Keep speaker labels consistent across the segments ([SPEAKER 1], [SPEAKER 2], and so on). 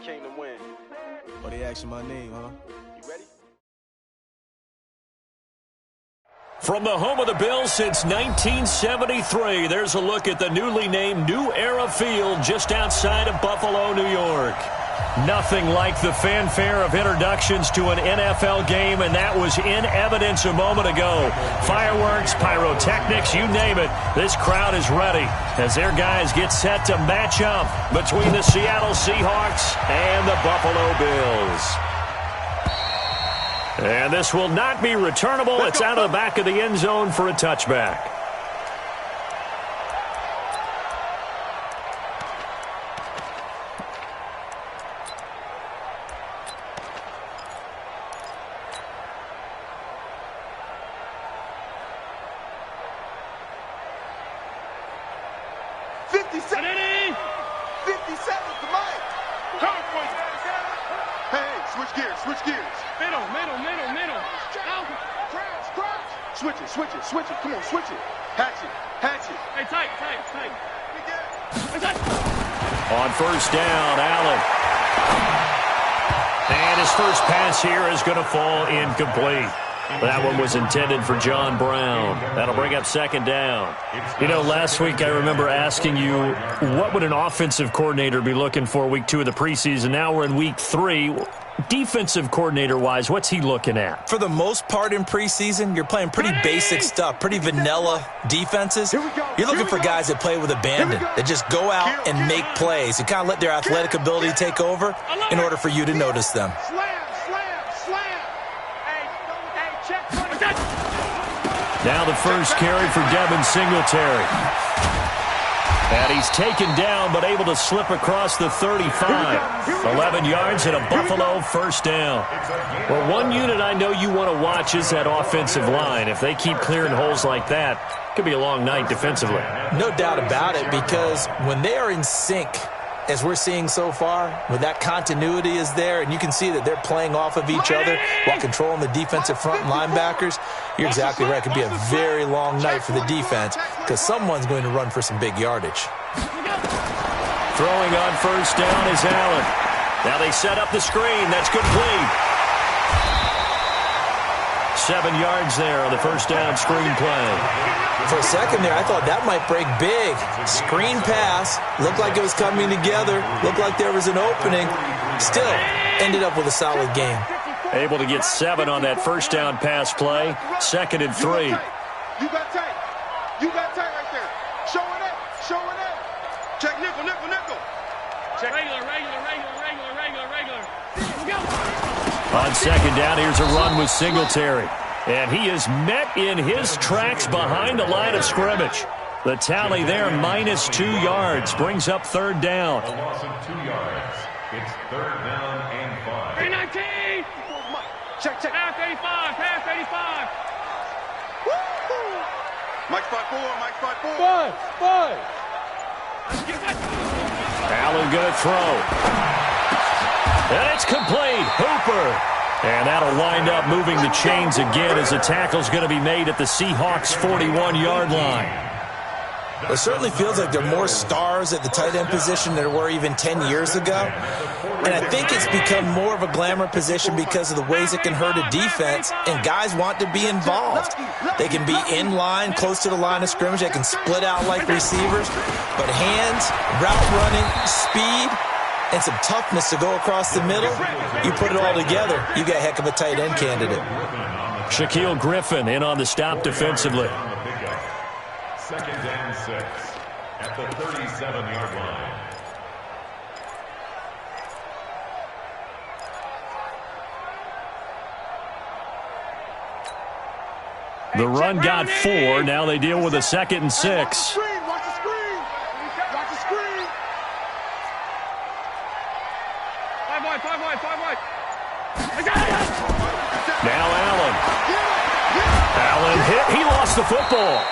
[SPEAKER 1] came to win.
[SPEAKER 2] Oh, they asking my name, huh?
[SPEAKER 1] You ready?
[SPEAKER 3] From the home of the Bills since 1973, there's a look at the newly named New Era Field just outside of Buffalo, New York. Nothing like the fanfare of introductions to an NFL game, and that was in evidence a moment ago. Fireworks, pyrotechnics, you name it. This crowd is ready as their guys get set to match up between the Seattle Seahawks and the Buffalo Bills. And this will not be returnable. It's out of the back of the end zone for a touchback.
[SPEAKER 1] Switch it. Come on, switch it. Hatch it.
[SPEAKER 4] Hey, tight.
[SPEAKER 3] On first down, Allen. And his first pass here is going to fall incomplete. That one was intended for John Brown. That'll bring up second down. You know, last week I remember asking you, what would an offensive coordinator be looking for week 2 of the preseason? Now we're in week 3. Defensive coordinator-wise, what's he looking at?
[SPEAKER 2] For the most part in preseason, you're playing pretty basic stuff, pretty vanilla defenses. You're looking for guys that play with abandon, that just go out and make plays and kind of let their athletic ability take over in order for you to notice them.
[SPEAKER 3] Now the first carry for Devin Singletary. And he's taken down, but able to slip across the 35. 11 yards and a Buffalo first down. Well, one unit I know you want to watch is that offensive line. If they keep clearing holes like that, it could be a long night defensively.
[SPEAKER 2] No doubt about it, because when they are in sync, as we're seeing so far, when that continuity is there, and you can see that they're playing off of each other while controlling the defensive front linebackers, you're exactly right. It could be a very long night for the defense because someone's going to run for some big yardage.
[SPEAKER 3] Throwing on first down is Allen. Now they set up the screen. That's complete. 7 yards there on the first down screen play.
[SPEAKER 2] For a second there, I thought that might break big. Screen pass. Looked like it was coming together. Looked like there was an opening. Still ended up with a solid game.
[SPEAKER 3] Able to get 7 on that first down pass play. 2nd and 3.
[SPEAKER 1] You got tight. Right there. Showing it. Check nickel. Check regular.
[SPEAKER 3] On second down, here's a run with Singletary. And he is met in his tracks behind the line of scrimmage. The tally there, -2 yards, brings up third down.
[SPEAKER 5] A loss of 2 yards. It's 3rd down and 5.
[SPEAKER 4] 319!
[SPEAKER 1] Check.
[SPEAKER 4] Pass 85.
[SPEAKER 1] Mike's 5-4.
[SPEAKER 4] 5.
[SPEAKER 3] Allen going to throw. And it's complete. Hooper. And that'll wind up moving the chains again as the tackle's going to be made at the Seahawks' 41-yard line.
[SPEAKER 2] It certainly feels like there are more stars at the tight end position than there were even 10 years ago. And I think it's become more of a glamour position because of the ways it can hurt a defense, and guys want to be involved. They can be in line, close to the line of scrimmage. They can split out like receivers. But hands, route running, speed, and some toughness to go across the middle, you put it all together, you got a heck of a tight end candidate.
[SPEAKER 3] Shaquille Griffin in on the stop defensively.
[SPEAKER 5] 2nd and 6 at the 37-yard line.
[SPEAKER 3] The run got 4. Now they deal with a 2nd and 6.
[SPEAKER 1] Watch the screen.
[SPEAKER 4] 5 wide.
[SPEAKER 3] Now Allen hit. He lost the football.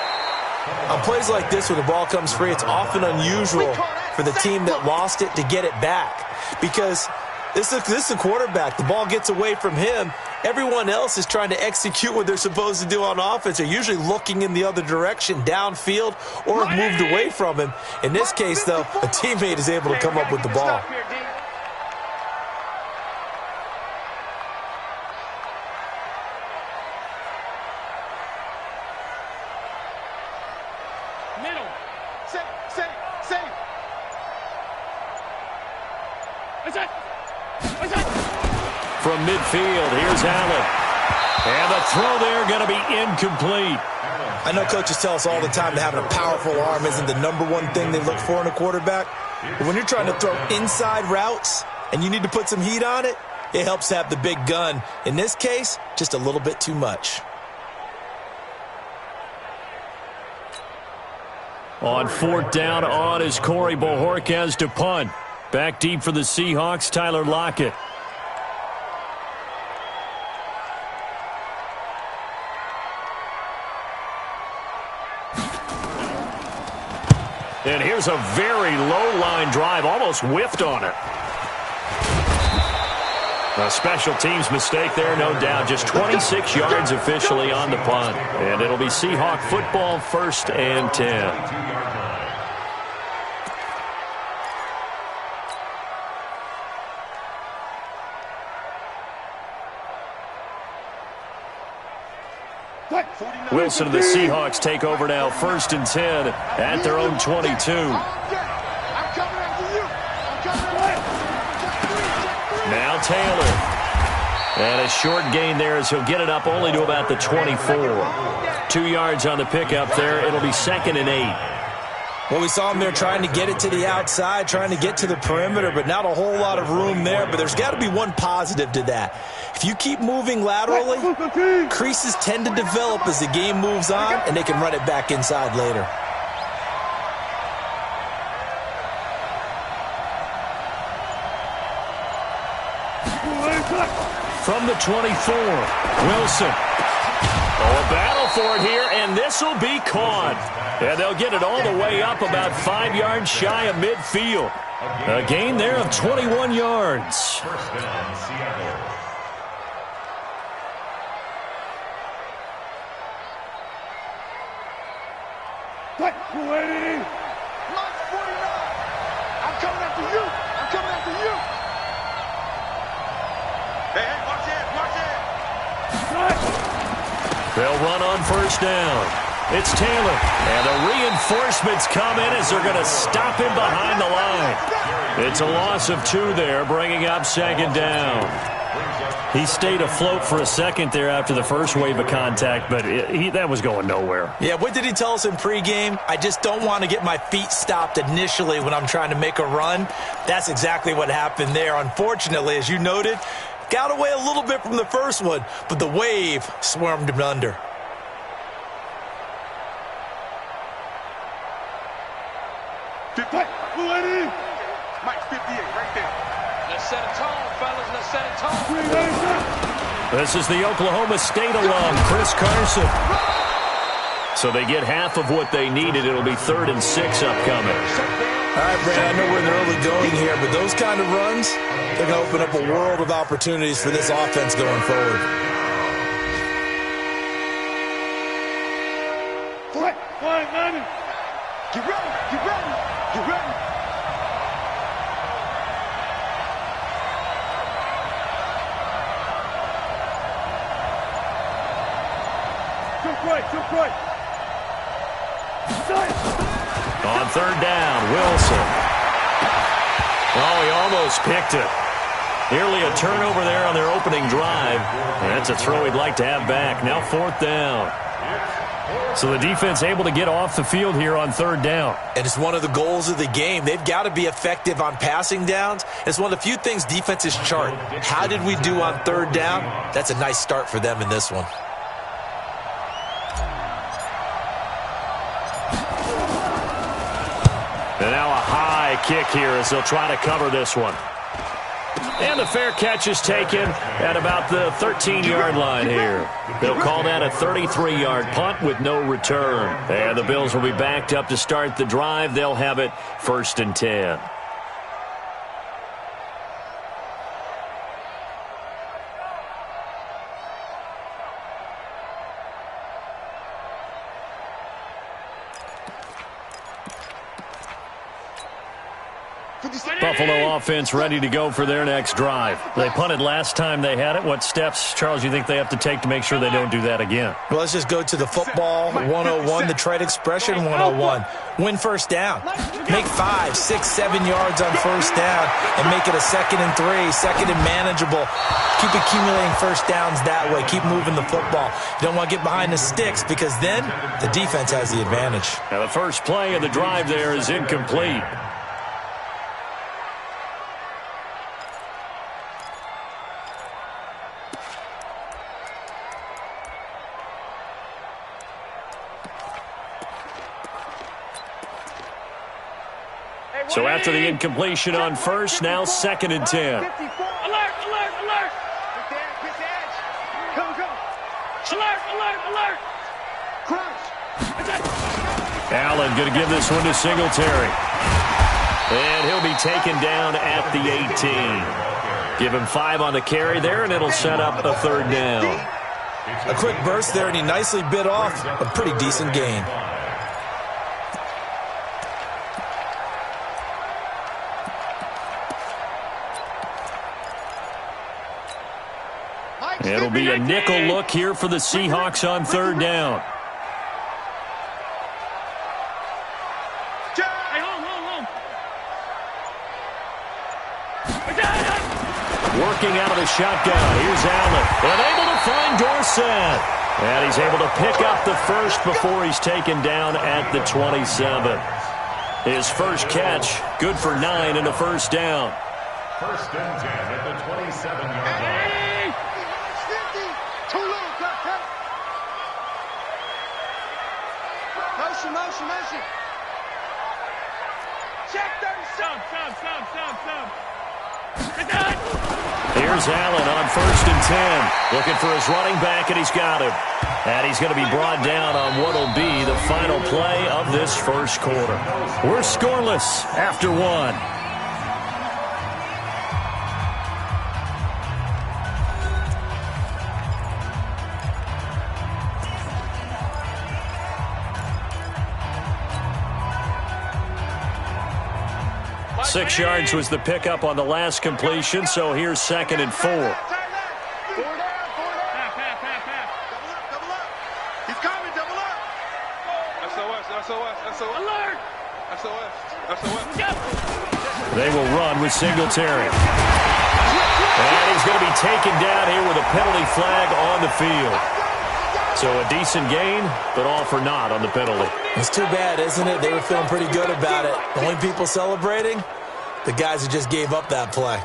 [SPEAKER 2] On plays like this where the ball comes free, it's often unusual for the team that lost it to get it back because this is a quarterback. The ball gets away from him. Everyone else is trying to execute what they're supposed to do on offense. They're usually looking in the other direction, downfield, or have moved away from him. In this case, though, a teammate is able to come up with the ball.
[SPEAKER 4] Middle.
[SPEAKER 1] Say.
[SPEAKER 4] What's that? What's that?
[SPEAKER 3] From midfield, here's Allen. And the throw there going to be incomplete.
[SPEAKER 2] I know coaches tell us all the time that having a powerful arm isn't the number one thing they look for in a quarterback. But when you're trying to throw inside routes and you need to put some heat on it, it helps to have the big gun. In this case, just a little bit too much.
[SPEAKER 3] On 4th down on is Corey Bojorquez to punt. Back deep for the Seahawks, Tyler Lockett. And here's a very low-line drive, almost whiffed on it. A special teams mistake there, no doubt. Just 26 yards officially on the punt. And it'll be Seahawk football, 1st and 10. Wilson and the Seahawks take over now, 1st and 10 at their own 22. Now Taylor. And a short gain there as he'll get it up only to about the 24. 2 yards on the pickup there. It'll be 2nd and 8.
[SPEAKER 2] Well, we saw him there trying to get it to the outside, trying to get to the perimeter, but not a whole lot of room there. But there's got to be one positive to that. If you keep moving laterally, creases tend to develop as the game moves on, and they can run it back inside later.
[SPEAKER 3] From the 24, Wilson. Oh, a battle for it here, and this will be caught. And they'll get it all the way up about 5 yards shy of midfield. A gain there of 21 yards.
[SPEAKER 5] 1st down, Seattle.
[SPEAKER 1] Mike 49. I'm coming after you. Hey, watch it.
[SPEAKER 3] They'll run on 1st down. It's Taylor. And the reinforcements come in as they're going to stop him behind the line. It's a loss of 2 there, bringing up 2nd down. He stayed afloat for a second there after the first wave of contact, but that was going nowhere.
[SPEAKER 2] Yeah, what did he tell us in pregame? I just don't want to get my feet stopped initially when I'm trying to make a run. That's exactly what happened there. Unfortunately, as you noted, got away a little bit from the first one, but the wave swarmed him under.
[SPEAKER 1] Mike 58 right there.
[SPEAKER 4] Let's set a tone, fellas. Let's set a tone.
[SPEAKER 3] This is the Oklahoma State alum, Chris Carson. So they get half of what they needed. It'll be 3rd and 6 upcoming.
[SPEAKER 2] All right, Brandon, I know we're in the early going here, but those kind of runs, they're going to open up a world of opportunities for this offense going forward.
[SPEAKER 1] Get ready. Took right.
[SPEAKER 3] On 3rd down, Wilson. Oh, he almost picked it. Nearly a turnover there on their opening drive. And that's a throw he'd like to have back. Now 4th down. So the defense able to get off the field here on 3rd down.
[SPEAKER 2] And it's one of the goals of the game. They've got to be effective on passing downs. It's one of the few things defenses chart. How did we do on 3rd down? That's a nice start for them in this one.
[SPEAKER 3] And now a high kick here as they'll try to cover this one. And the fair catch is taken at about the 13-yard line here. They'll call that a 33-yard punt with no return. And the Bills will be backed up to start the drive. They'll have it 1st and 10.
[SPEAKER 1] For
[SPEAKER 3] Buffalo offense ready to go for their next drive. They punted last time they had it. What steps, Charles, you think they have to take to make sure they don't do that again?
[SPEAKER 2] Well, let's just go to the football 101, the trade expression 101. Win first down. Make 5, 6, 7 yards on first down and make it a 2nd and 3, 2nd and manageable. Keep accumulating first downs that way. Keep moving the football. You don't want to get behind the sticks because then the defense has the advantage.
[SPEAKER 3] Now the first play of the drive there is incomplete. So after the incompletion on first, now 2nd and 10.
[SPEAKER 4] Alert, alert, alert.
[SPEAKER 1] Get there, get the edge. Go, go.
[SPEAKER 4] Alert, alert, alert.
[SPEAKER 1] Crouch.
[SPEAKER 3] Allen going to give this one to Singletary. And he'll be taken down at the 18. Give him 5 on the carry there, and it'll set up a 3rd down.
[SPEAKER 2] A quick burst there, and he nicely bit off a pretty decent gain.
[SPEAKER 3] It'll be a nickel look here for the Seahawks on 3rd down.
[SPEAKER 4] Hey, home.
[SPEAKER 3] Working out of the shotgun. Here's Allen. Unable to find Dorsett. And he's able to pick up the first before he's taken down at the 27. His first catch, good for 9 and a first down.
[SPEAKER 5] 1st and 10 at the 27-yard line.
[SPEAKER 1] Motion. Check 30.
[SPEAKER 4] Stop.
[SPEAKER 3] Here's Allen on 1st and 10. Looking for his running back, and he's got him. And he's going to be brought down on what will be the final play of this first quarter. We're scoreless after 1. Six yards was the pickup on the last completion, so here's 2nd and 4.
[SPEAKER 1] Double up. He's coming, double up. SOS.
[SPEAKER 4] Alert.
[SPEAKER 1] SOS.
[SPEAKER 3] They will run with Singletary. And he's going to be taken down here with a penalty flag on the field. So a decent gain, but all for naught on the penalty.
[SPEAKER 2] It's too bad, isn't it? They were feeling pretty good about it. The only people celebrating, the guys who just gave up that play.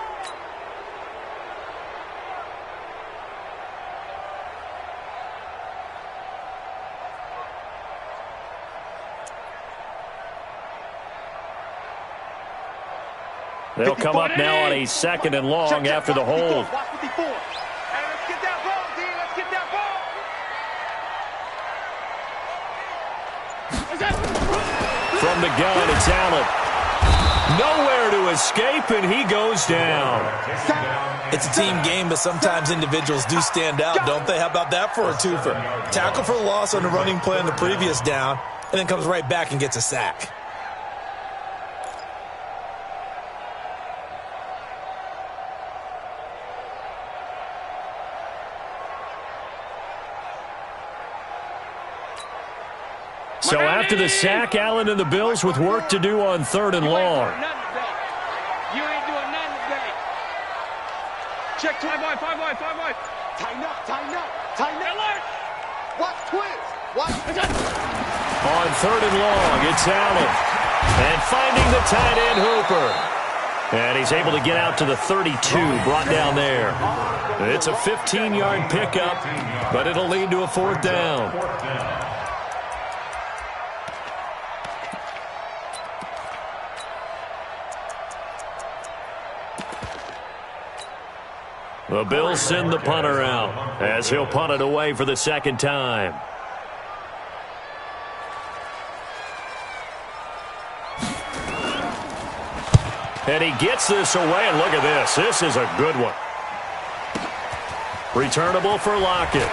[SPEAKER 3] They'll come up now on a 2nd and long after the hold.
[SPEAKER 1] Watch 54. Hey, let's get that ball, D. Let's get that ball.
[SPEAKER 3] From the gun, it's Allen. Nowhere to escape, and he goes down.
[SPEAKER 2] It's a team game, but sometimes individuals do stand out, don't they? How about that for a twofer? Tackle for loss on the running play on the previous down, and then comes right back and gets a sack.
[SPEAKER 3] So after the sack, Allen and the Bills with work to do on 3rd and long.
[SPEAKER 4] You ain't doing nothing today. Check 5 wide.
[SPEAKER 1] Tighten up.
[SPEAKER 4] Alert.
[SPEAKER 1] Watch twins.
[SPEAKER 3] On 3rd and long, it's Allen. And finding the tight end, Hooper. And he's able to get out to the 32, brought down there. It's a 15-yard pickup, but it'll lead to a 4th down. The Bills send the punter out as he'll punt it away for the 2nd time. And he gets this away, and look at this. This is a good one. Returnable for Lockett.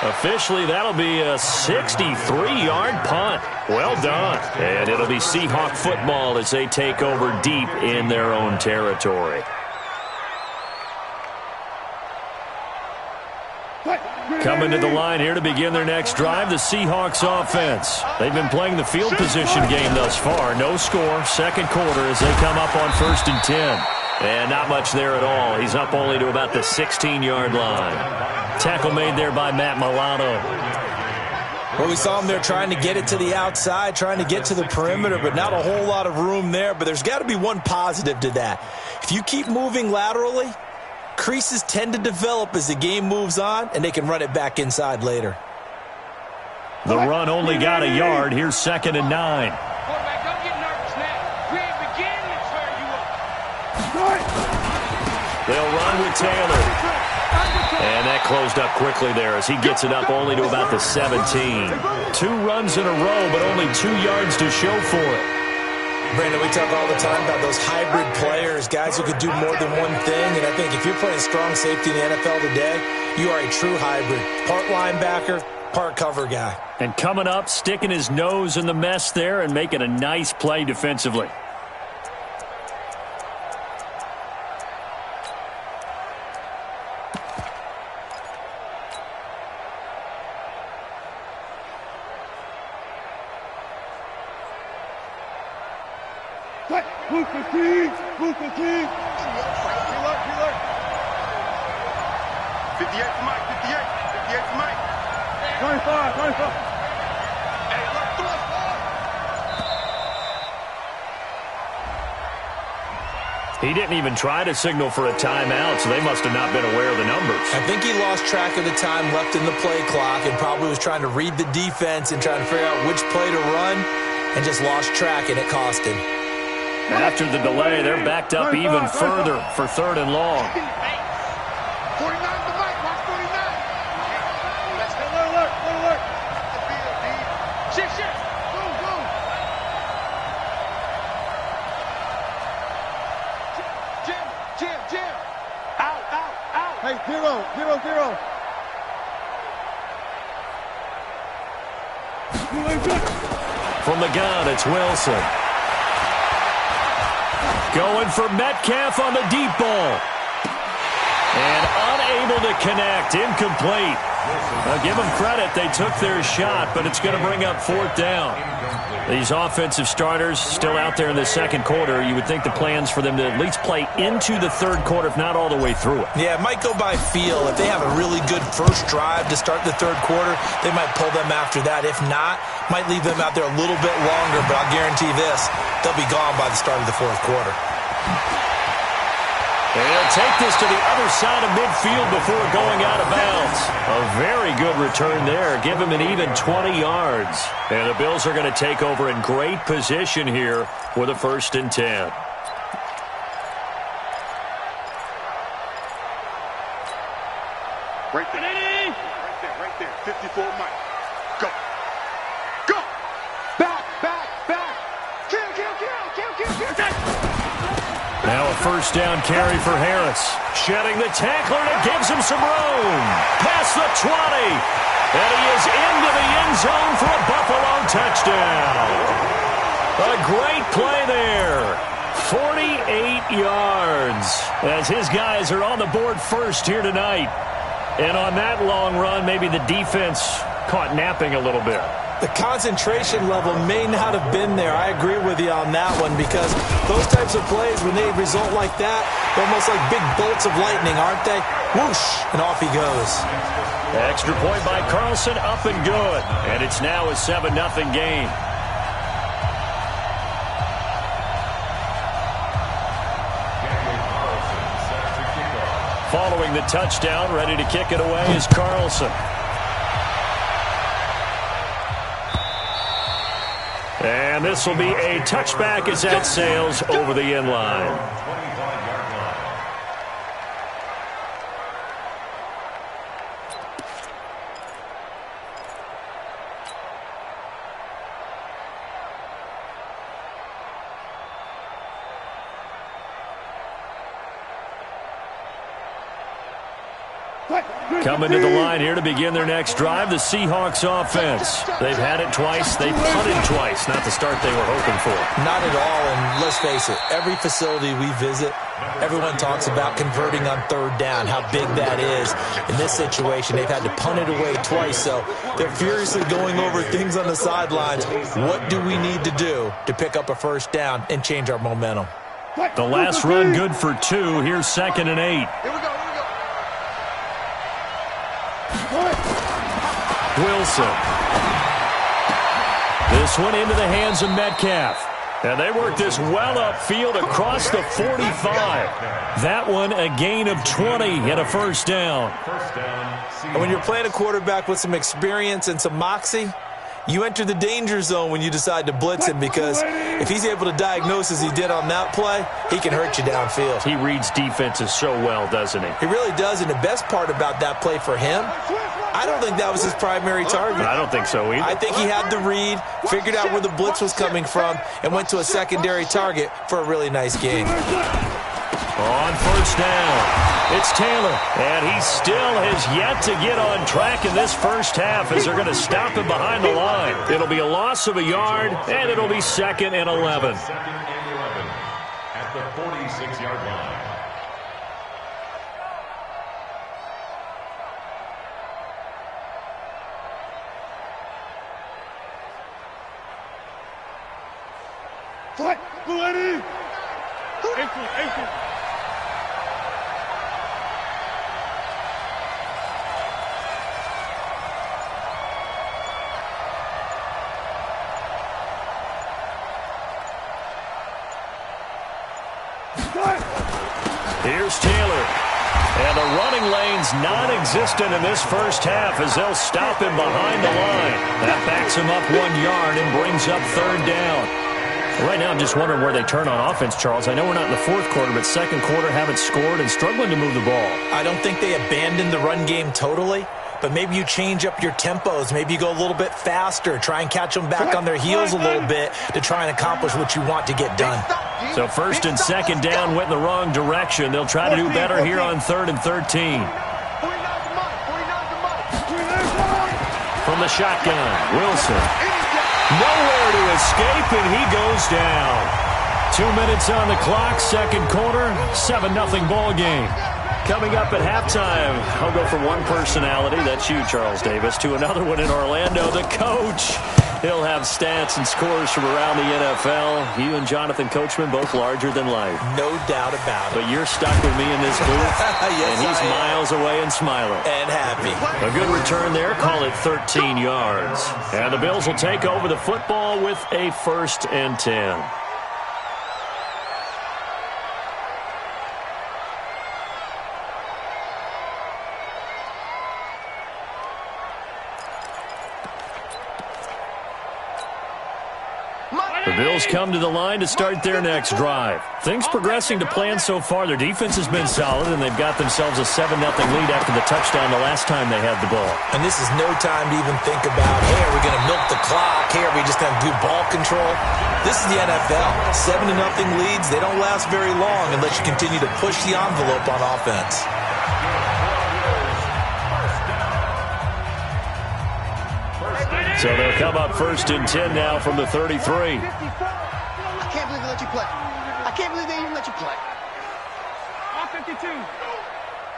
[SPEAKER 3] Officially, that'll be a 63-yard punt. Well done. And it'll be Seahawk football as they take over deep in their own territory. Coming to the line here to begin their next drive, the Seahawks offense. They've been playing the field position game thus far. No score, second quarter as they come up on 1st and 10. And not much there at all. He's up only to about the 16-yard line. Tackle made there by Matt Milano.
[SPEAKER 2] Well, we saw him there trying to get it to the outside, trying to get to the perimeter, but not a whole lot of room there. But there's got to be one positive to that. If you keep moving laterally, creases tend to develop as the game moves on, and they can run it back inside later.
[SPEAKER 3] The run only got a yard. Here's 2nd and 9.
[SPEAKER 4] Quarterback, don't get nervous now. We ain't beginning to swear you up.
[SPEAKER 3] They'll run with Taylor. And that closed up quickly there as he gets it up only to about the 17. 2 runs in a row, but only 2 yards to show for it.
[SPEAKER 2] Brandon, we talk all the time about those hybrid players, guys who could do more than one thing. And I think if you're playing strong safety in the NFL today, you are a true hybrid. Part linebacker, part cover guy.
[SPEAKER 3] And coming up, sticking his nose in the mess there and making a nice play defensively. He didn't even try to signal for a timeout, so they must have not been aware of the numbers.
[SPEAKER 2] I think he lost track of the time left in the play clock and probably was trying to read the defense and trying to figure out which play to run and just lost track, and it cost him.
[SPEAKER 3] After the delay, they're backed up even further for 3rd and long.
[SPEAKER 4] 49 to Mike. Watch 49. Let's go. Alert. Shift. Go. Jim. Out.
[SPEAKER 6] Hey, 0.
[SPEAKER 3] From the gun, it's Wilson. Going for Metcalf on the deep ball. And unable to connect. Incomplete. I'll give them credit. They took their shot, but it's going to bring up 4th down. These offensive starters still out there in the second quarter. You would think the plan's for them to at least play into the 3rd quarter, if not all the way through it.
[SPEAKER 2] Yeah, it might go by feel. If they have a really good first drive to start the 3rd quarter, they might pull them after that. If not, might leave them out there a little bit longer, but I'll guarantee this, they'll be gone by the start of the 4th quarter.
[SPEAKER 3] They'll take this to the other side of midfield before going out of bounds. A very good return there. Give him an even 20 yards. And the Bills are going to take over in great position here with a 1st and 10.
[SPEAKER 1] Right there. 54 Mike. Go. Back. Kill.
[SPEAKER 3] Now a 1st down carry for Harris. Shedding the tackler, and it gives him some room. Past the 20. And he is into the end zone for a Buffalo touchdown. A great play there. 48 yards as his guys are on the board first here tonight. And on that long run, maybe the defense caught napping a little bit.
[SPEAKER 2] The concentration level may not have been there. I agree with you on that one because those types of plays, when they result like that, they're almost like big bolts of lightning, aren't they? Whoosh, and off he goes.
[SPEAKER 3] Extra point by Carlson, up and good. And it's now a 7-0 game. Following the touchdown, ready to kick it away is Carlson. And this will be a touchback as that sails over the end line. Coming to the line here to begin their next drive, the Seahawks offense. They've had it twice. They've punted twice. Not the start they were hoping for.
[SPEAKER 2] Not at all, and let's face it, every facility we visit, everyone talks about converting on third down, how big that is. In this situation, they've had to punt it away twice, so they're furiously going over things on the sidelines. What do we need to do to pick up a first down and change our momentum?
[SPEAKER 3] The last run good for 2. Here's 2nd and 8.
[SPEAKER 1] Here we go.
[SPEAKER 3] Wilson. This one into the hands of Metcalf. And they work this well upfield across the 45. That one a gain of 20 and a first down.
[SPEAKER 2] And when you're playing a quarterback with some experience and some moxie, you enter the danger zone when you decide to blitz him, because if he's able to diagnose as he did on that play, he can hurt you downfield.
[SPEAKER 3] He reads defenses so well, doesn't he?
[SPEAKER 2] He really does, and the best part about that play for him, I don't think that was his primary target.
[SPEAKER 3] I don't think so either.
[SPEAKER 2] I think he had the read, figured out where the blitz was coming from, and went to a secondary target for a really nice gain.
[SPEAKER 3] On first down, it's Taylor, and he still has yet to get on track in this first half as they're going to stop him behind the line. It'll be a loss of a yard, and it'll be 2nd and 11.
[SPEAKER 5] 2nd and 11 at the 46-yard line.
[SPEAKER 6] Fight, Blue 18.
[SPEAKER 3] Here's Taylor. And the running lane's non-existent in this first half as they'll stop him behind the line. That backs him up 1 yard and brings up 3rd down. Right now, I'm just wondering where they turn on offense, Charles. I know we're not in the 4th quarter, but 2nd quarter haven't scored and struggling to move the ball.
[SPEAKER 2] I don't think they abandoned the run game totally, but maybe you change up your tempos. Maybe you go a little bit faster, try and catch them back on their heels a little bit to try and accomplish what you want to get done.
[SPEAKER 3] So 1st and 2nd down went in the wrong direction. They'll try to do better here on 3rd and 13. From the shotgun, Wilson. Nowhere to escape, and he goes down. 2 minutes on the clock, 2nd quarter, 7-0 ball game. Coming up at halftime, I'll go from one personality, that's you, Charles Davis, to another one in Orlando, the coach. He'll have stats and scores from around the NFL. You and Jonathan Coachman, both larger than life.
[SPEAKER 2] No doubt about it.
[SPEAKER 3] But you're stuck with me in this booth,
[SPEAKER 2] yes,
[SPEAKER 3] and he's miles away and smiling.
[SPEAKER 2] And happy.
[SPEAKER 3] A good return there, call it 13 yards. And the Bills will take over the football with a 1st and 10. The Bills come to the line to start their next drive. Things progressing to plan so far. Their defense has been solid, and they've got themselves a 7-0 lead after the touchdown the last time they had the ball.
[SPEAKER 2] And this is no time to even think about, hey, are we going to milk the clock? Hey, are we just going to do ball control? This is the NFL. 7-0 leads, they don't last very long unless you continue to push the envelope on offense.
[SPEAKER 3] So they'll come up 1st and 10 now from the 33.
[SPEAKER 1] I can't believe they let you play. I can't believe they even let you play. 52.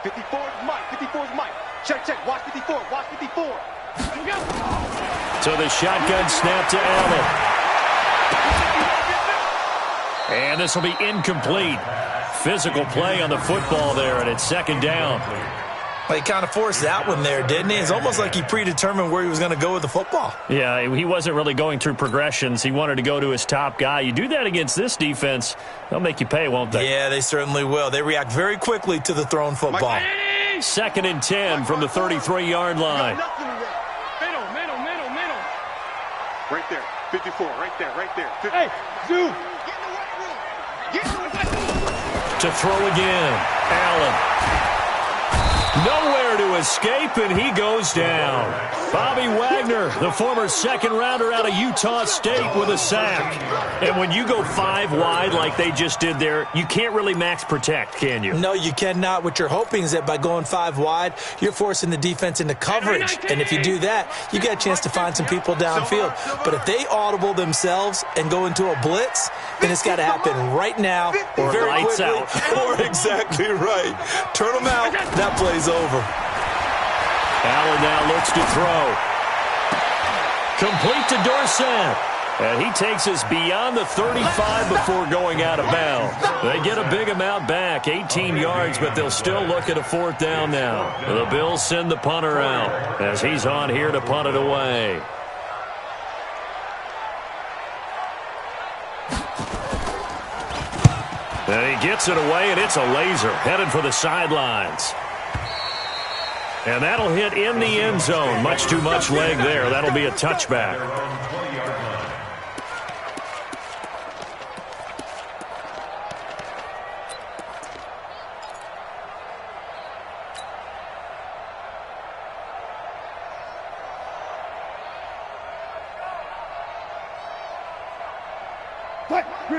[SPEAKER 1] 54 is Mike. 54 is Mike. Check. Watch 54. Watch 54. Here we go.
[SPEAKER 3] So the shotgun snap to Allen. And this will be incomplete. Physical play on the football there, and it's 2nd down.
[SPEAKER 2] Well, he kind of forced that one there, didn't he? It's almost like he predetermined where he was going to go with the football.
[SPEAKER 3] Yeah, he wasn't really going through progressions. He wanted to go to his top guy. You do that against this defense, they'll make you pay, won't they?
[SPEAKER 2] Yeah, they certainly will. They react very quickly to the thrown football.
[SPEAKER 3] 2nd and 10 from the 33-yard line.
[SPEAKER 1] Middle. Right there. 54. Right there. 50.
[SPEAKER 6] Hey, Zoo.
[SPEAKER 1] Get in the right room.
[SPEAKER 3] To throw again, Allen. Nowhere to escape, and he goes down. Bobby Wagner, the former second-rounder out of Utah State, with a sack. And when you go 5 wide like they just did there, you can't really max protect, can you?
[SPEAKER 2] No, you cannot. What you're hoping is that by going 5 wide, you're forcing the defense into coverage. And if you do that, you get a chance to find some people downfield. But if they audible themselves and go into a blitz, then it's got to happen right now or very
[SPEAKER 3] lights
[SPEAKER 2] quickly.
[SPEAKER 3] out.
[SPEAKER 2] Or exactly right. Turn them out. That play's over.
[SPEAKER 3] Allen now looks to throw. Complete to Dorsett. And he takes us beyond the 35 before going out of bounds. They get a big amount back, 18 yards, but they'll still look at a 4th down now. The Bills send the punter out as he's on here to punt it away. And he gets it away, and it's a laser headed for the sidelines. And that'll hit in the end zone. Much too much leg there. That'll be a touchback.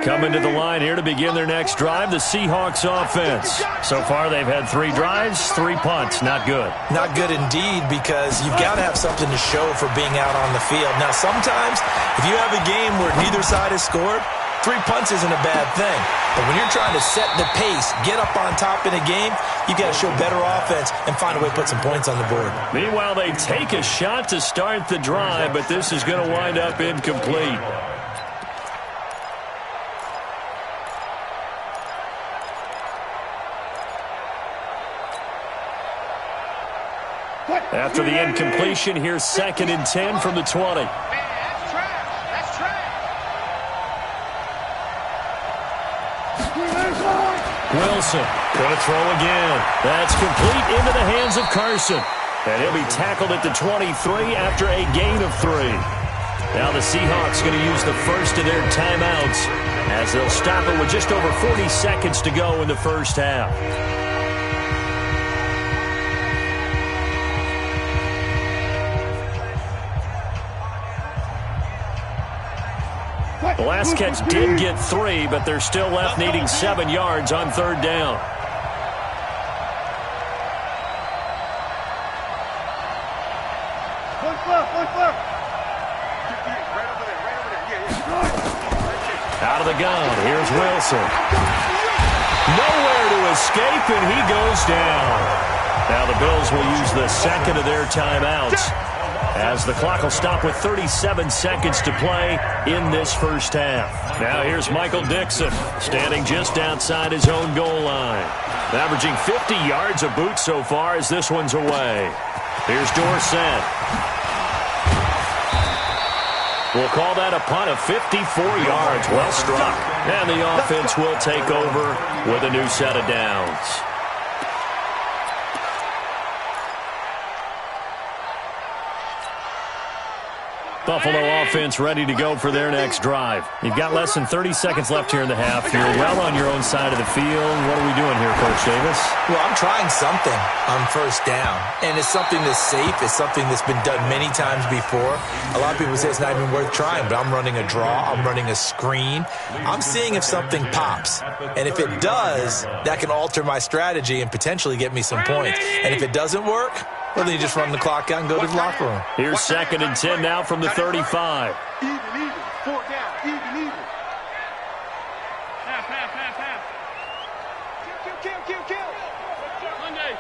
[SPEAKER 3] Coming to the line here to begin their next drive, the Seahawks offense. So far, they've had 3 drives, 3 punts. Not good.
[SPEAKER 2] Not good indeed, because you've got to have something to show for being out on the field. Now, sometimes, if you have a game where neither side has scored, 3 punts isn't a bad thing. But when you're trying to set the pace, get up on top in a game, you got to show better offense and find a way to put some points on the board.
[SPEAKER 3] Meanwhile, they take a shot to start the drive, but this is going to wind up incomplete. After the incompletion, here's 2nd and 10 from the 20.
[SPEAKER 4] Man, that's trash. That's trash.
[SPEAKER 3] Wilson going to throw again. That's complete into the hands of Carson. And he'll be tackled at the 23 after a gain of 3. Now the Seahawks going to use the first of their timeouts as they'll stop it with just over 40 seconds to go in the first half. The last catch did get 3, but they're still left needing 7 yards on 3rd down. Out of the gun, here's Wilson. Nowhere to escape, and he goes down. Now the Bills will use the 2nd of their timeouts, as the clock will stop with 37 seconds to play in this first half. Now here's Michael Dixon, standing just outside his own goal line. Averaging 50 yards a boot so far as this one's away. Here's Dorsett. We'll call that a punt of 54 yards. Well struck. And the offense will take over with a new set of downs. Buffalo offense ready to go for their next drive. You've got less than 30 seconds left here in the half. You're well on your own side of the field. What are we doing here, Coach Davis?
[SPEAKER 2] Well, I'm trying something on 1st down, and it's something that's safe. It's something that's been done many times before. A lot of people say it's not even worth trying, but I'm running a draw. I'm running a screen. I'm seeing if something pops, and if it does, that can alter my strategy and potentially get me some points. And if it doesn't work, well, then you just run the clock out and go to the locker room.
[SPEAKER 3] Here's 2nd and 10 now from the 35.
[SPEAKER 1] Even, 4 down, even.
[SPEAKER 4] Half. Kill. Monday.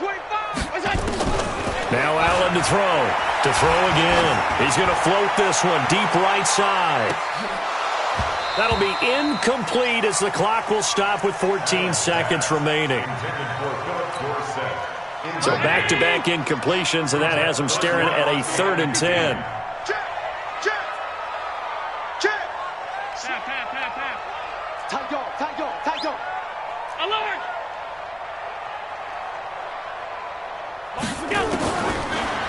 [SPEAKER 4] 25.
[SPEAKER 3] Now Allen to throw. To throw again. He's going to float this one deep right side. That'll be incomplete as the clock will stop with 14 seconds remaining. So back-to-back incompletions, and that has them staring at a 3rd and 10.
[SPEAKER 1] Check. Tight dog.
[SPEAKER 4] Alert!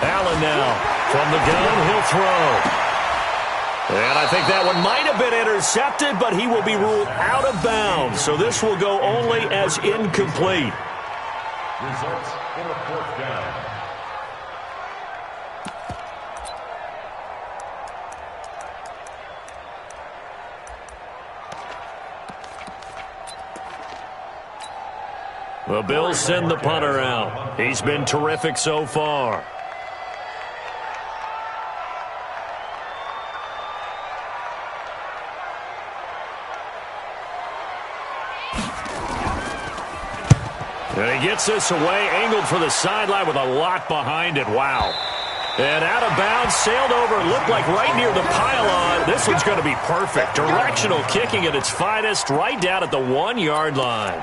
[SPEAKER 3] Allen now from the gun, he'll throw. And I think that one might have been intercepted, but he will be ruled out of bounds. So this will go only as incomplete.
[SPEAKER 5] Results in a 4th down.
[SPEAKER 3] The Bills send the punter out. He's been terrific so far. And he gets this away, angled for the sideline with a lot behind it. Wow. And out of bounds, sailed over, looked like right near the pylon. This one's going to be perfect. Directional kicking at its finest, right down at the 1-yard line.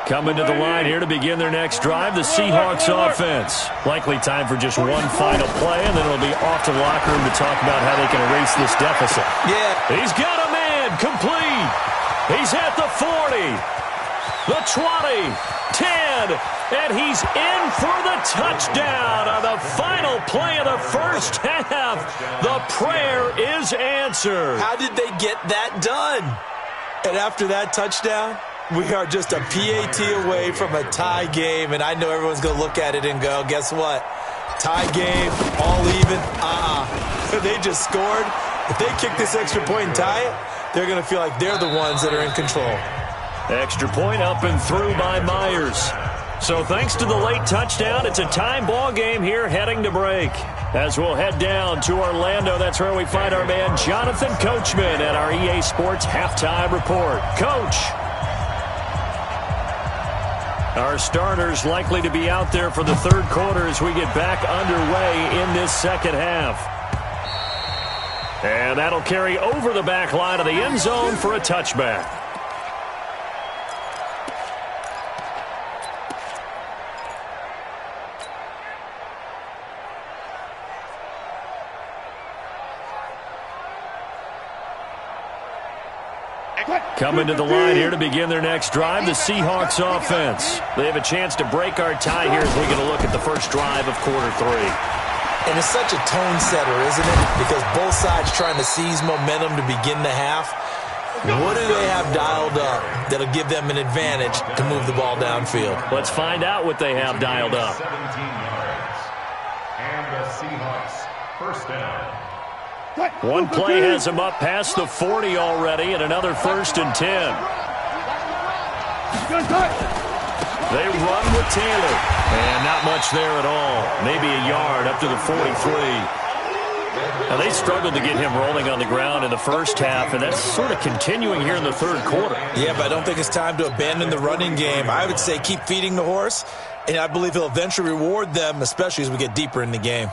[SPEAKER 3] Coming to the line here to begin their next drive, the Seahawks offense. Likely time for just one final play, and then it'll be off to the locker room to talk about how they can erase this deficit.
[SPEAKER 2] Yeah.
[SPEAKER 3] He's got a man complete. He's at the 40, the 20, 10, and he's in for the touchdown on the final play of the first half. The prayer is answered.
[SPEAKER 2] How did they get that done? And after that touchdown, we are just a PAT away from a tie game, and I know everyone's going to look at it and go, guess what? Tie game, all even, They just scored. If they kick this extra point and tie it, they're going to feel like they're the ones that are in control.
[SPEAKER 3] Extra point up and through by Myers. So thanks to the late touchdown, it's a time ball game here heading to break. As we'll head down to Orlando, that's where we find our man Jonathan Coachman at our EA Sports Halftime Report. Coach. Our starters likely to be out there for the third quarter as we get back underway in this second half. And that'll carry over the back line of the end zone for a touchback. Coming to the line here to begin their next drive, the Seahawks offense. They have a chance to break our tie here as we get a look at the first drive of quarter 3.
[SPEAKER 2] And it's such a tone setter, isn't it? Because both sides trying to seize momentum to begin the half. What do they have dialed up that'll give them an advantage to move the ball downfield?
[SPEAKER 3] Let's find out what they have dialed up.
[SPEAKER 5] 17 yards. And the Seahawks first down.
[SPEAKER 3] One play has him up past the 40 already, and another 1st and 10. They run with Taylor. And not much there at all. Maybe a yard up to the 43. Now, they struggled to get him rolling on the ground in the first half, and that's sort of continuing here in the third quarter.
[SPEAKER 2] Yeah, but I don't think it's time to abandon the running game. I would say keep feeding the horse, and I believe he'll eventually reward them, especially as we get deeper in the game.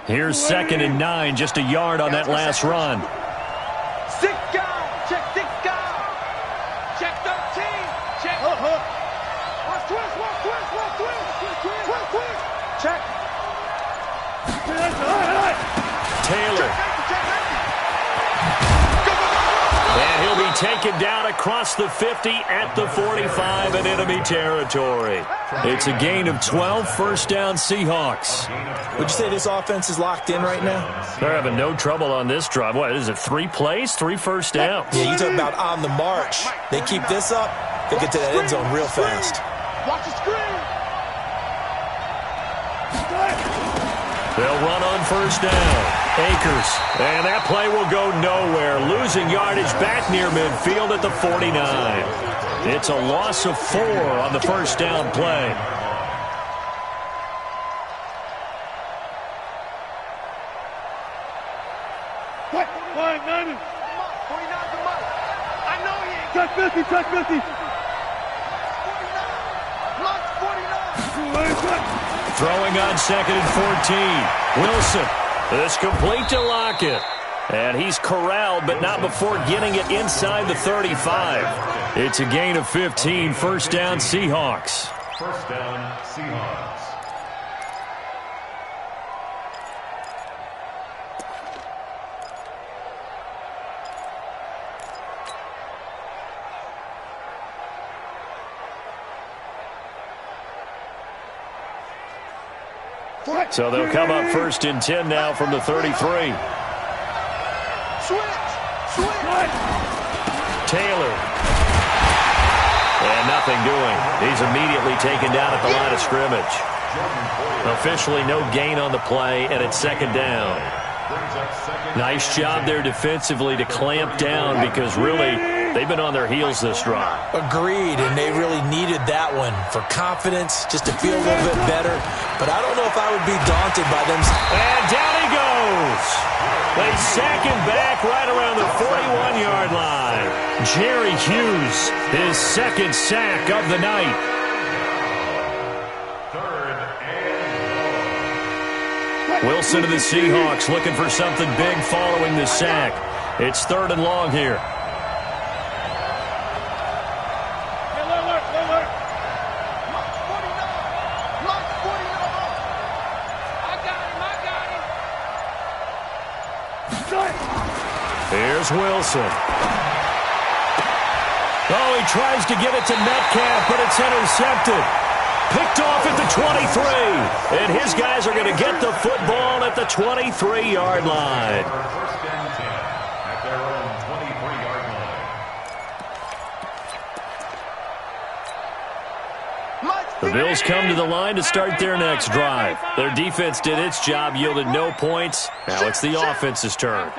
[SPEAKER 3] Here's 2nd and 9, just a yard on that last run.
[SPEAKER 4] 6 guys, check 6 guys. Check 13, check. Watch twist, watch twist, watch twist. Check.
[SPEAKER 3] Taylor. And he'll be taken down across the 50 at the 45 in enemy territory. It's a gain of 12, first down Seahawks.
[SPEAKER 2] Would you say this offense is locked in right now?
[SPEAKER 3] They're having no trouble on this drive. What is it, 3 plays, 3 first downs?
[SPEAKER 2] Yeah, you talk about on the march. They keep this up, they'll get to that end zone real fast.
[SPEAKER 4] Watch the screen.
[SPEAKER 3] They'll run on first down. Akers. And that play will go nowhere. Losing yardage back near midfield at the 49. It's a loss of 4 on the first down play.
[SPEAKER 6] Check 50, check 50.
[SPEAKER 4] 49.
[SPEAKER 3] Throwing on 2nd and 14. Wilson. This complete to Lockett. And he's corralled, but not before getting it inside the 35. It's a gain of 15, first down Seahawks.
[SPEAKER 5] First down, Seahawks.
[SPEAKER 3] So they'll come up 1st and 10 now from the 33. Taylor. And nothing doing. He's immediately taken down at the line of scrimmage. Officially no gain on the play, and it's 2nd down. Nice job there defensively to clamp down because really they've been on their heels this drive.
[SPEAKER 2] Agreed, and they really needed that one for confidence, just to feel a little bit better. But I don't know if I would be daunted by them.
[SPEAKER 3] And down he goes. They sack him back right around the 41-yard line. Jerry Hughes, his 2nd sack of the night.
[SPEAKER 5] 3rd and
[SPEAKER 3] Wilson to the Seahawks looking for something big following the sack. It's 3rd and long here. Here's Wilson. Oh, he tries to give it to Metcalf, but it's intercepted. Picked off at the 23. And his guys are going to get the football at the 23-yard line.
[SPEAKER 5] 1st and 10 at their own 23-yard line.
[SPEAKER 3] The Bills come to the line to start their next drive. Their defense did its job, yielded no points. Now it's the offense's turn.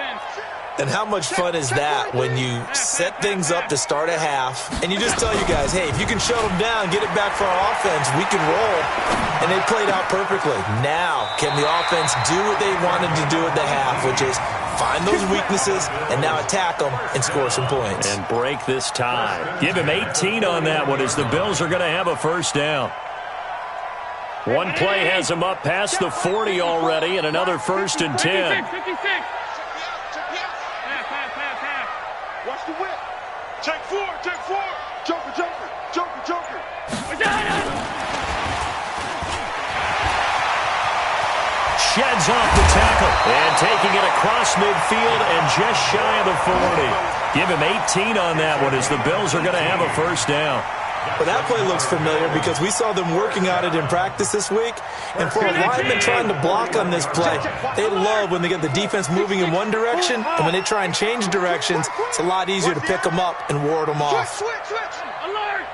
[SPEAKER 2] And how much fun is that when you set things up to start a half and you just tell you guys, hey, if you can shut them down, get it back for our offense, we can roll. And they played out perfectly. Now, can the offense do what they wanted to do at the half, which is find those weaknesses and now attack them and score some points.
[SPEAKER 3] And break this tie. Give him 18 on that one as the Bills are going to have a 1st down. One play has them up past the 40 already and another 1st and 10.
[SPEAKER 4] 56. Watch the whip. Check 4. Joker.
[SPEAKER 3] Sheds off the tackle and taking it across midfield and just shy of the 40. Give him 18 on that one as the Bills are going to have a 1st down.
[SPEAKER 2] Well, that play looks familiar because we saw them working on it in practice this week. And for a lineman trying to block on this play, they love when they get the defense moving in one direction. And when they try and change directions, it's a lot easier to pick them up and ward them off.
[SPEAKER 4] Switch. Alert.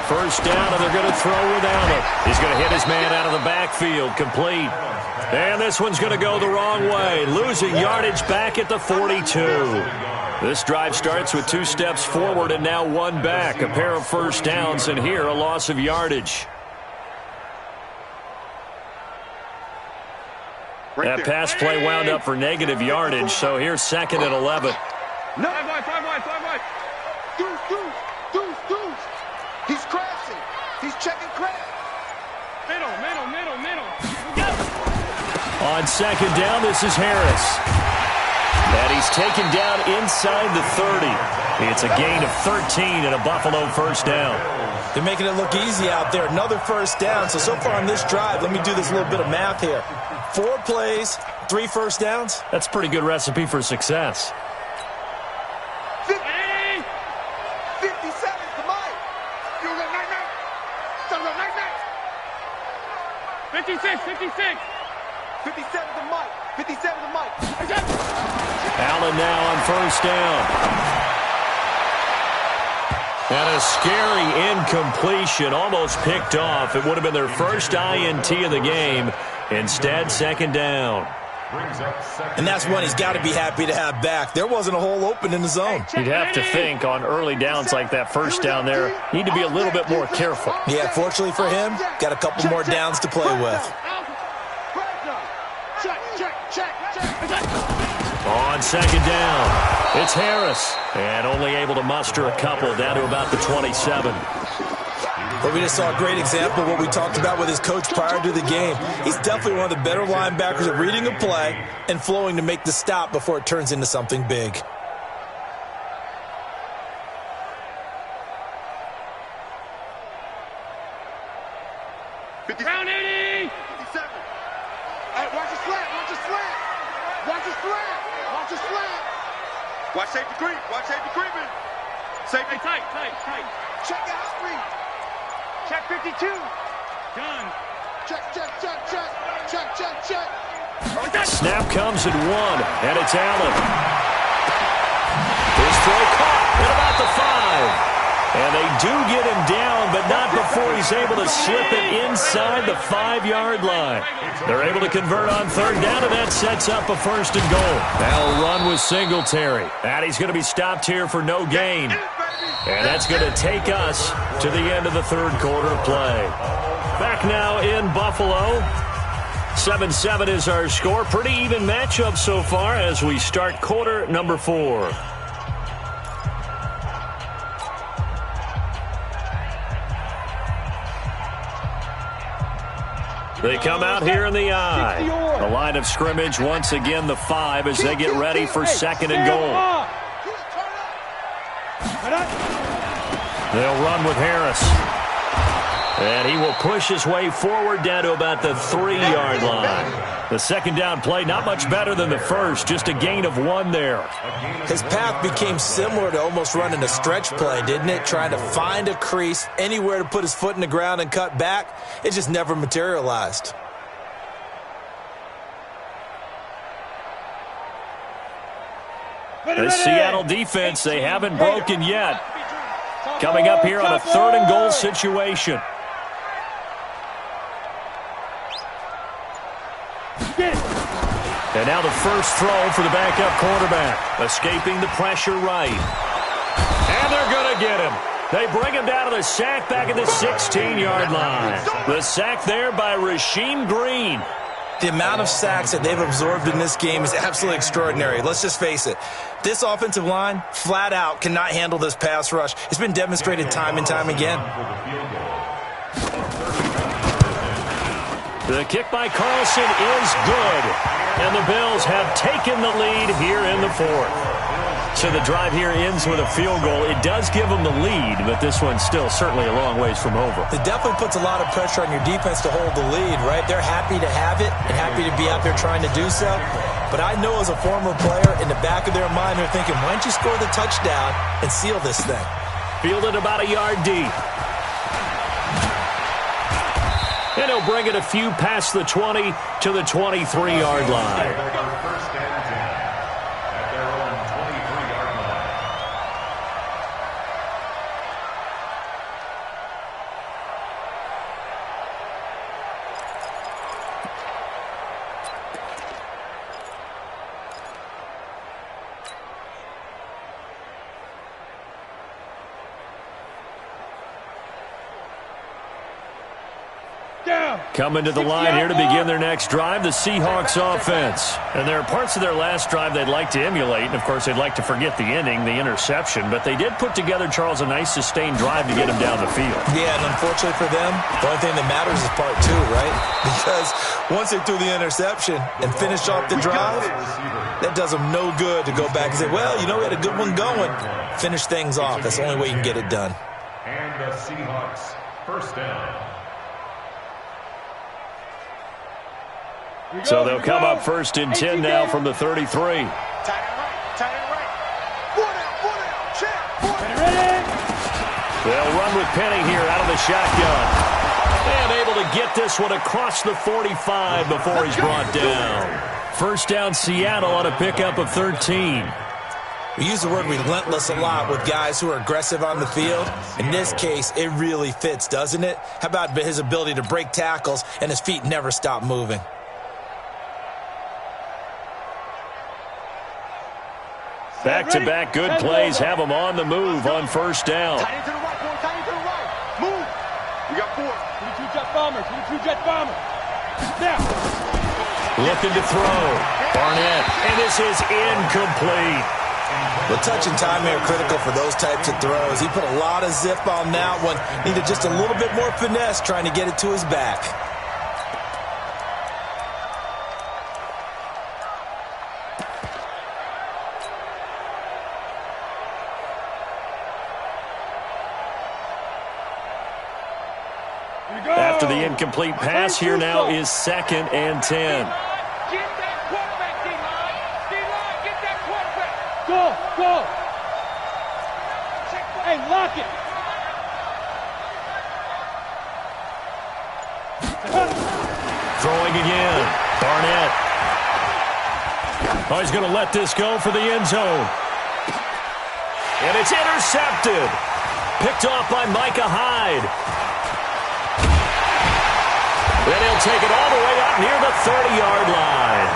[SPEAKER 3] 1st down, and they're going to throw without him. He's going to hit his man out of the backfield, complete. And this one's going to go the wrong way, losing yardage back at the 42. This drive starts with 2 steps forward and now 1 back. A pair of 1st downs, and here a loss of yardage. That pass play wound up for negative yardage, so here's 2nd and 11.
[SPEAKER 4] No. 5 wide. Deuce. He's crashing. He's checking crash. Middle.
[SPEAKER 3] On 2nd down, this is Harris. And he's taken down inside the 30. It's a gain of 13 and a Buffalo 1st down.
[SPEAKER 2] They're making it look easy out there. Another 1st down. So far on this drive, let me do this little bit of math here. 4 plays, 3 1st downs.
[SPEAKER 3] That's a pretty good recipe for success.
[SPEAKER 4] 57 to Mike. 56. 57 to Mike.
[SPEAKER 3] Allen now on 1st down. And a scary incompletion, almost picked off. It would have been their first INT of the game. Instead, 2nd down.
[SPEAKER 2] And that's one he's got to be happy to have back. There wasn't a hole open in the zone.
[SPEAKER 3] You'd have to think on early downs like that 1st down there, need to be a little bit more careful.
[SPEAKER 2] Yeah, fortunately for him, got a couple more downs to play with.
[SPEAKER 3] On 2nd down, it's Harris. And only able to muster a couple down to about the 27.
[SPEAKER 2] But we just saw a great example of what we talked about with his coach prior to the game. He's definitely one of the better linebackers at reading a play and flowing to make the stop before it turns into something big.
[SPEAKER 4] Round 80. 57. Hey, watch his flat. Watch safety creep. Safety tight. Check out speed. Check 52.
[SPEAKER 6] Done.
[SPEAKER 1] Check, check, check, check. Check, check, check.
[SPEAKER 3] Snap comes at 1, and it's Allen. His throw caught at about the 5. And they do get him down, but not before he's able to slip it inside the 5-yard line. They're able to convert on 3rd down, and that sets up a 1st and goal. That'll run with Singletary. And he's going to be stopped here for no gain. And that's going to take us to the end of the 3rd quarter of play. Back now in Buffalo. 7-7 is our score. Pretty even matchup so far as we start quarter number 4. They come out here in the I. The line of scrimmage once again the 5 as they get ready for 2nd and goal. They'll run with Harris. And he will push his way forward down to about the 3-yard line. The 2nd down play, not much better than the first, just a gain of 1 there.
[SPEAKER 2] His path became similar to almost running a stretch play, didn't it? Trying to find a crease, anywhere to put his foot in the ground and cut back. It just never materialized.
[SPEAKER 3] The Seattle defense, they haven't broken yet. Coming up here on a 3rd and goal situation. And now the first throw for the backup quarterback. Escaping the pressure right. And they're going to get him. They bring him down to the sack back at the 16-yard line. The sack there by Rasheem Green.
[SPEAKER 2] The amount of sacks that they've absorbed in this game is absolutely extraordinary. Let's just face it. This offensive line, flat out, cannot handle this pass rush. It's been demonstrated time and time again.
[SPEAKER 3] The kick by Carlson is good. And the Bills have taken the lead here in the 4th. So the drive here ends with a field goal. It does give them the lead, but this one's still certainly a long ways from over.
[SPEAKER 2] It definitely puts a lot of pressure on your defense to hold the lead, right? They're happy to have it and happy to be out there trying to do so. But I know as a former player, in the back of their mind, they're thinking, why don't you score the touchdown and seal this thing?
[SPEAKER 3] Fielded about a yard deep. And he'll bring it a few past the 20 to the 23-yard line.
[SPEAKER 5] First and 10 at their own 23-yard line.
[SPEAKER 3] Coming to the line here to begin their next drive, the Seahawks offense. And there are parts of their last drive they'd like to emulate. And, of course, they'd like to forget the ending, the interception. But they did put together, Charles, a nice sustained drive to get him down the field.
[SPEAKER 2] Yeah, and unfortunately for them, the only thing that matters is part 2, right? Because once they threw the interception and finished off the drive, that does them no good to go back and say, well, you know, we had a good one going. Finish things off. That's the only way you can get it done.
[SPEAKER 5] And the Seahawks first down.
[SPEAKER 3] So they'll come up 1st and 10 now from the 33.
[SPEAKER 1] Tight end right. 4 down, check.
[SPEAKER 3] They'll run with Penny here out of the shotgun. And able to get this one across the 45 before he's brought down. 1st down Seattle on a pickup of 13.
[SPEAKER 2] We use the word relentless a lot with guys who are aggressive on the field. In this case, it really fits, doesn't it? How about his ability to break tackles and his feet never stop moving?
[SPEAKER 3] Back-to-back good plays have them on the move on 1st down.
[SPEAKER 1] Tight end to the right, boy. Tight end to the right. Move. We got 4.
[SPEAKER 6] 22 jet bomber. 22 jet bomber. Now.
[SPEAKER 3] Looking to throw. Barnett. And this is incomplete.
[SPEAKER 2] The touch and timing are critical for those types of throws. He put a lot of zip on that one. Needed just a little bit more finesse trying to get it to his back.
[SPEAKER 3] After the incomplete pass, here now is 2nd and 10.
[SPEAKER 4] Get that quarterback, D-line. D-line, get that quarterback.
[SPEAKER 6] Go. Hey, lock it.
[SPEAKER 3] again. Barnett. Oh, he's going to let this go for the end zone. And it's intercepted. Picked off by Micah Hyde. Then he'll take it all the way out near the 30-yard line.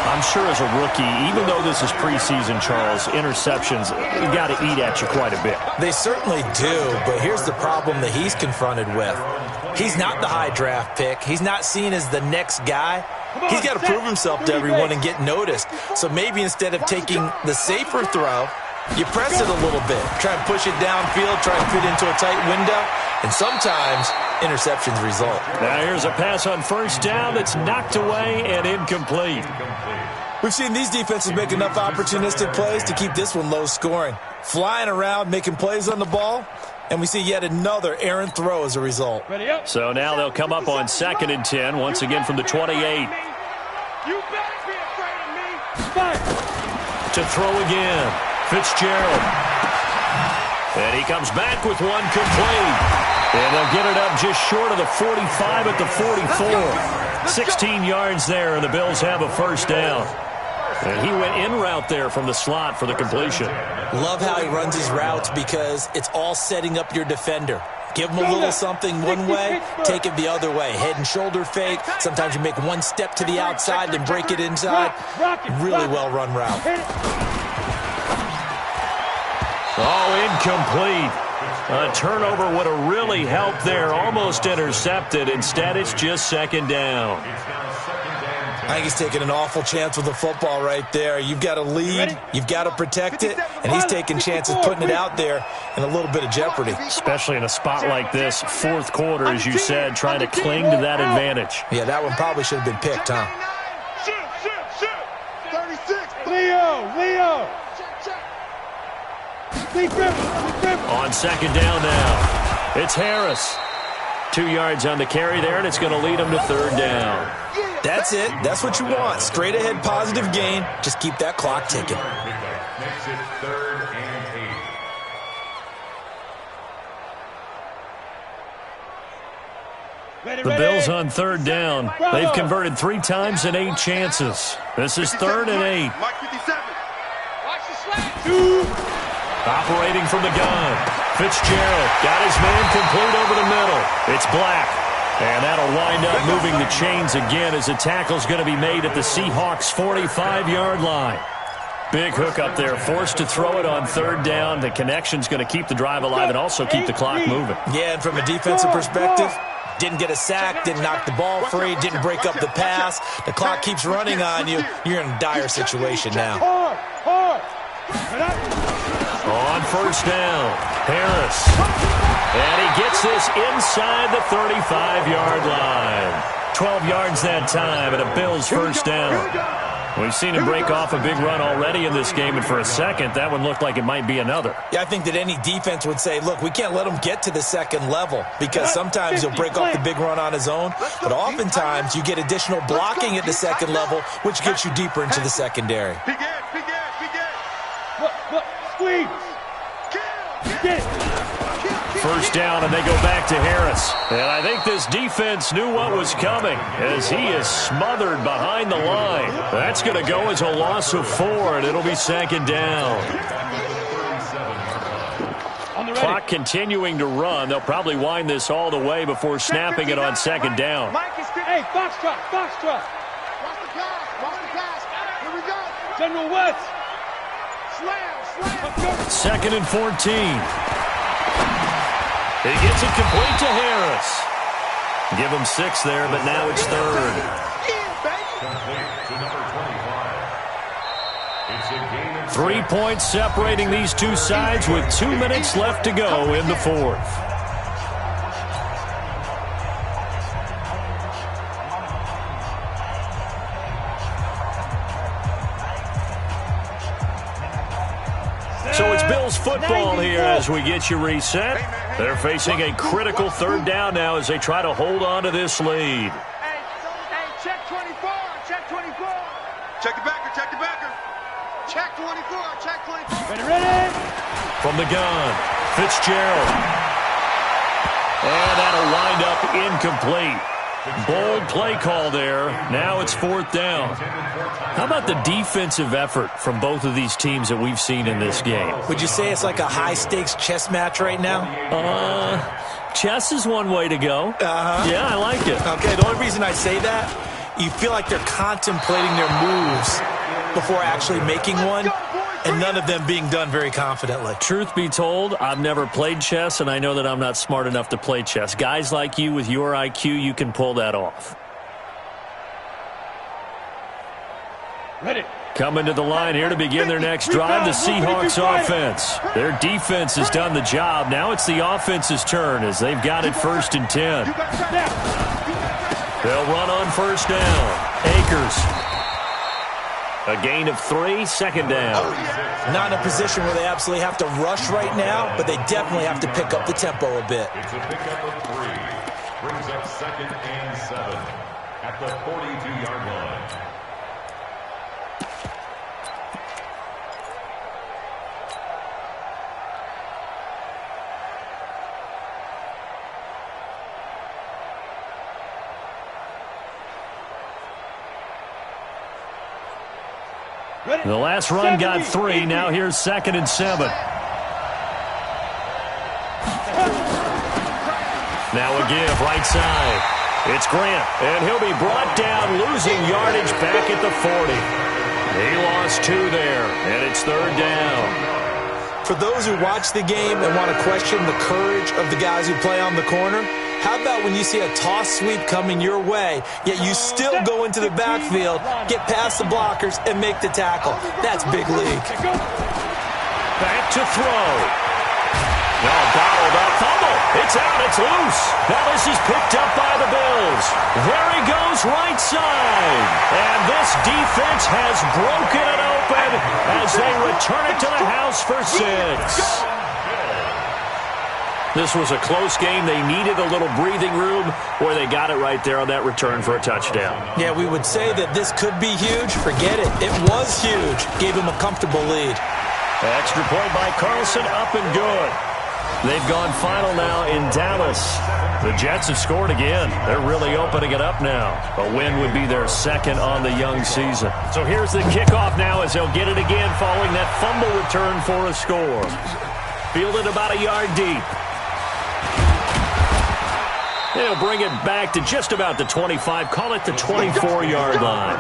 [SPEAKER 3] I'm sure as a rookie, even though this is preseason, Charles, interceptions, you got to eat at you quite a bit.
[SPEAKER 2] They certainly do, but here's the problem that he's confronted with. He's not the high draft pick. He's not seen as the next guy. He's got to prove himself to everyone and get noticed. So maybe instead of taking the safer throw, you press it a little bit. Try and push it downfield, try and fit into a tight window, and sometimes interceptions result.
[SPEAKER 3] Now here's a pass on first down that's knocked away and incomplete.
[SPEAKER 2] We've seen these defenses make enough opportunistic plays to keep this one low scoring. Flying around, making plays on the ball, and we see yet another errant throw as a result.
[SPEAKER 3] So now they'll come up on 2nd and 10, once again from the 28.
[SPEAKER 4] You better be afraid of me.
[SPEAKER 3] To throw again, Fitzgerald. And he comes back with one complete. And they'll get it up just short of the 45 at the 44. 16 yards there, and the Bills have a first down. And he went in route there from the slot for the completion.
[SPEAKER 2] Love how he runs his routes because it's all setting up your defender. Give him a little something one way, take it the other way. Head and shoulder fake. Sometimes you make one step to the outside, then break it inside. Really well-run route.
[SPEAKER 3] Oh, incomplete. A turnover would have really helped there. Almost intercepted. Instead, it's just 2nd down.
[SPEAKER 2] I think he's taking an awful chance with the football right there. You've got to lead, you've got to protect it, and he's taking chances putting it out there in a little bit of jeopardy.
[SPEAKER 3] Especially in a spot like this, 4th quarter, as you said, trying to cling to that advantage.
[SPEAKER 2] Yeah, that one probably should have been picked, huh?
[SPEAKER 4] 36. Leo.
[SPEAKER 3] On 2nd down now, it's Harris. 2 yards on the carry there, and it's going to lead him to 3rd down.
[SPEAKER 2] That's it. That's what you want. Straight ahead, positive gain. Just keep that clock ticking.
[SPEAKER 5] Next is 3rd and 8.
[SPEAKER 3] The Bills on 3rd down. They've converted 3 times in 8 chances. This is 3rd and 8.
[SPEAKER 4] Mike 57. Watch the slant.
[SPEAKER 3] Operating from the gun. Fitzgerald got his man complete over the middle. It's Black. And that'll wind up moving the chains again as the tackle's going to be made at the Seahawks' 45-yard line. Big hook up there, forced to throw it on 3rd down. The connection's going to keep the drive alive and also keep the clock moving.
[SPEAKER 2] Yeah, and from a defensive perspective, didn't get a sack, didn't knock the ball free, didn't break up the pass. The clock keeps running on you. You're in a dire situation now.
[SPEAKER 3] On 1st down, Harris. And he gets this inside the 35-yard line. 12 yards that time and a Bills 1st down. We've seen him break off a big run already in this game, and for a second, that one looked like it might be another.
[SPEAKER 2] Yeah, I think that any defense would say, look, we can't let him get to the 2nd level because sometimes he'll break off the big run on his own, but oftentimes you get additional blocking at the 2nd level, which gets you deeper into the secondary.
[SPEAKER 4] Squeeze.
[SPEAKER 3] 1st down, and they go back to Harris. And I think this defense knew what was coming as he is smothered behind the line. That's going to go as a loss of 4, and it'll be 2nd down. Clock continuing to run. They'll probably wind this all the way before snapping it on 2nd down.
[SPEAKER 4] Hey, Foxtrot. Watch the pass. Here we go. General West. Slam.
[SPEAKER 3] 2nd and 14. He gets it complete to Harris. Give him 6 there, but now it's 3rd.
[SPEAKER 5] Complete to number 25. It's a gain of
[SPEAKER 3] 3 points separating these two sides with 2 minutes left to go in the 4th. So it's Bills football here as we get you reset. They're facing a critical 3rd down now as they try to hold on to this lead.
[SPEAKER 4] Hey, check 24. Check the backer. Check 24. Ready.
[SPEAKER 3] From the gun, Fitzgerald. And that'll wind up incomplete. Bold play call there. Now it's 4th down. How about the defensive effort from both of these teams that we've seen in this game?
[SPEAKER 2] Would you say it's like a high-stakes chess match right now?
[SPEAKER 3] Chess is one way to go. Yeah, I like it.
[SPEAKER 2] Okay, the only reason I say that, you feel like they're contemplating their moves before actually making one, and none of them being done very confidently.
[SPEAKER 3] Truth be told, I've never played chess, and I know that I'm not smart enough to play chess. Guys like you with your IQ, you can pull that off.
[SPEAKER 6] Ready.
[SPEAKER 3] Coming to the line here to begin their next drive, the Seahawks offense. Their defense has done the job. Now it's the offense's turn as they've got it 1st and 10. They'll run on 1st down. Akers. A gain of 3, 2nd down.
[SPEAKER 2] Not in a position where they absolutely have to rush right now, but they definitely have to pick up the tempo a bit.
[SPEAKER 5] It's a pickup of 3. Brings up 2nd and 7 at the 42-yard line.
[SPEAKER 3] The last run got 3. Now here's 2nd and 7. Now a give, right side. It's Grant, and he'll be brought down, losing yardage back at the 40. He lost 2 there, and it's 3rd down.
[SPEAKER 2] For those who watch the game and want to question the courage of the guys who play on the corner, how about when you see a toss sweep coming your way, yet you still go into the backfield, get past the blockers, and make the tackle? That's big league.
[SPEAKER 3] Back to throw. No, bottled up. Fumble. It's out. It's loose. Now this is picked up by the Bills. There he goes, right side. And this defense has broken it open as they return it to the house for 6. This was a close game. They needed a little breathing room where they got it right there on that return for a touchdown.
[SPEAKER 2] Yeah, we would say that this could be huge. Forget it. It was huge. Gave him a comfortable lead.
[SPEAKER 3] Extra point by Carlson, up and good. They've gone final now in Dallas. The Jets have scored again. They're really opening it up now. A win would be their 2nd on the young season. So here's the kickoff now as they'll get it again following that fumble return for a score. Fielded about a yard deep. They'll bring it back to just about the 25. Call it the 24-yard line.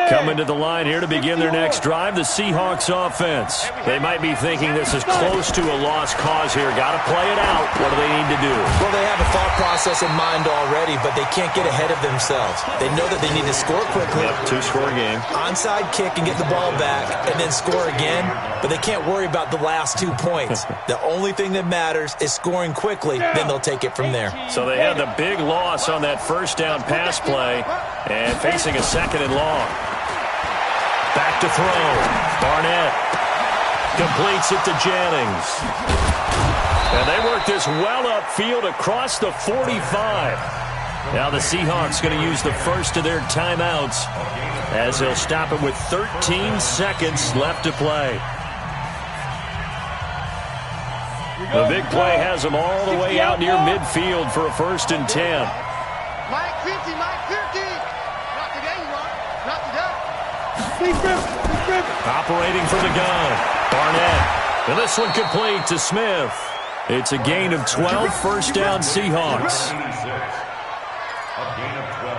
[SPEAKER 3] Coming to the line here to begin their next drive, the Seahawks offense. They might be thinking this is close to a lost cause here. Got to play it out. What do they need to do?
[SPEAKER 2] Well, they have a thought process in mind already, but they can't get ahead of themselves. They know that they need to score quickly.
[SPEAKER 3] Yep, 2-score game.
[SPEAKER 2] Onside kick and get the ball back and then score again, but they can't worry about the last 2 points. The only thing that matters is scoring quickly, then they'll take it from there.
[SPEAKER 3] So they had the big loss on that 1st down pass play and facing a 2nd and long. Back to throw. Barnett completes it to Jennings. And they work this well upfield across the 45. Now the Seahawks going to use the first of their timeouts as they'll stop it with 13 seconds left to play. The big play has them all the way out near midfield for a 1st and 10.
[SPEAKER 4] Mike 50, Mike 50. Not today, Ron. Not today.
[SPEAKER 3] Operating from the gun. Barnett. And this one complete to Smith. It's a gain of 12, 1st down Seahawks.
[SPEAKER 5] A gain of 12.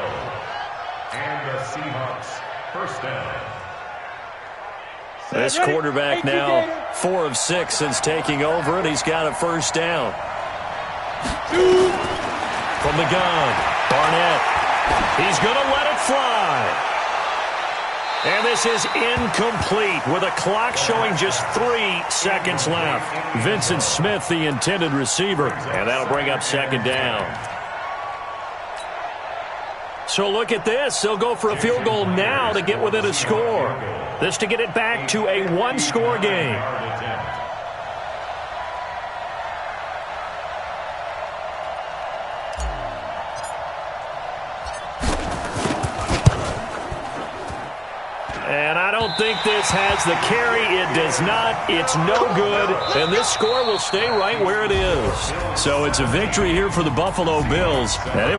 [SPEAKER 5] And the Seahawks 1st down.
[SPEAKER 3] This quarterback now 4 of 6 since taking over, and he's got a 1st down. From the gun, Barnett. He's going to let it fly. And this is incomplete with a clock showing just 3 seconds left. Vincent Smith, the intended receiver, and that'll bring up 2nd down. So look at this. They'll go for a field goal now to get within a score. This to get it back to a 1-score game. And I don't think this has the carry. It does not. It's no good. And this score will stay right where it is. So it's a victory here for the Buffalo Bills. And